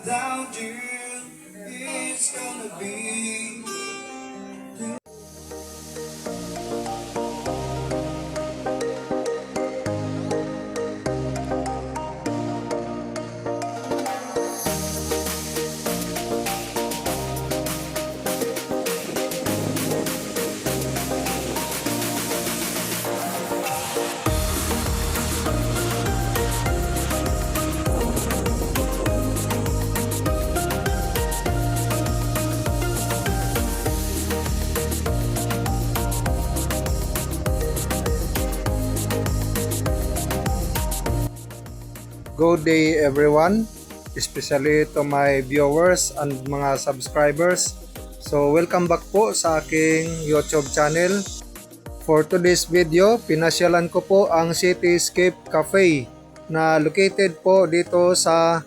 without you, it's gonna be. Good day everyone, especially to my viewers and mga subscribers. So welcome back po sa aking YouTube channel. For today's video, pinasyalan ko po ang Cityscape Cafe na located po dito sa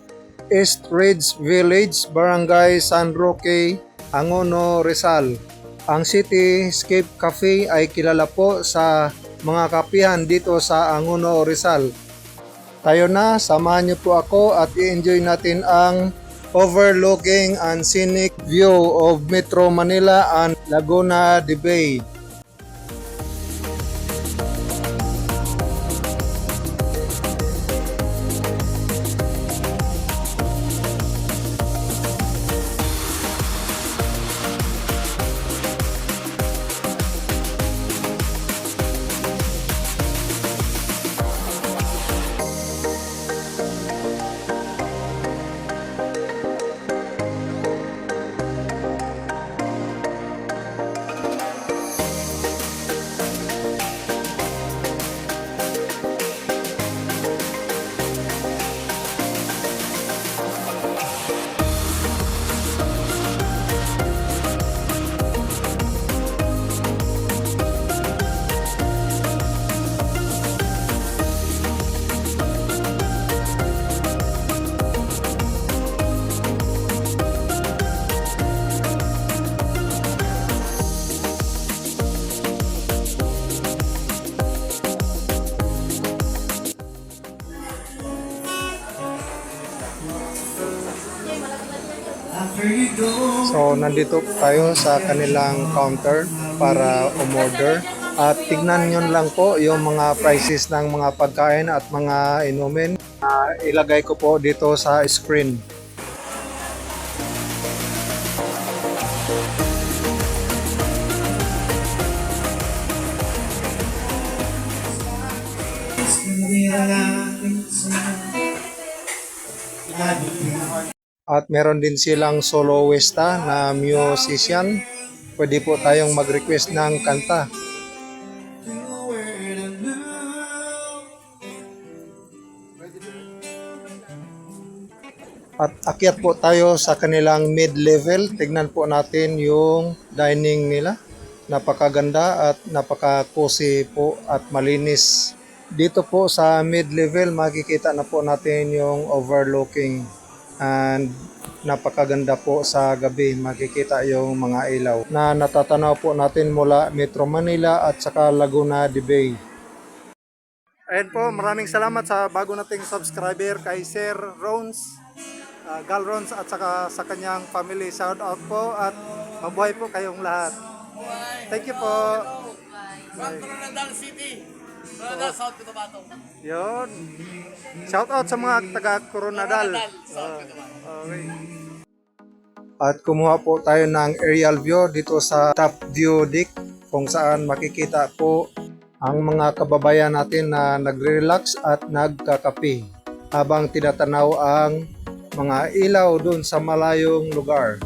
East Ridge Village, Barangay San Roque, Angono, Rizal. Ang Cityscape Cafe ay kilala po sa mga kapihan dito sa Angono, Rizal. Tayo na, samahan niyo po ako at i-enjoy natin ang overlooking and scenic view of Metro Manila and Laguna de Bay. So nandito tayo sa kanilang counter para umorder at tignan nyo lang po yung mga prices ng mga pagkain at mga inumin. Ilagay ko po dito sa screen. At meron din silang soloista na musician. Pwede po tayong mag-request ng kanta. At akyat po tayo sa kanilang mid-level. Tignan po natin yung dining nila. Napakaganda at napaka-cozy po at malinis. Dito po sa mid-level makikita na po natin yung overlooking. And napakaganda po sa gabi, makikita yung mga ilaw na natatanaw po natin mula Metro Manila at saka Laguna de Bay. Ayan po, maraming salamat sa bago nating subscriber kay Sir Rons, Gal Rons at saka sa kanyang family. Shout out po at mabuhay po kayong lahat. Thank you po. From Coronadal City, Coronadal, South Cotabato. Yun. Shout out sa mga taga Coronadal. South Cotabato. Okay. At kumuha po tayo ng aerial view dito sa top view deck kung saan makikita po ang mga kababayan natin na nagre-relax at nagkakape habang tinatanaw ang mga ilaw dun sa malayong lugar.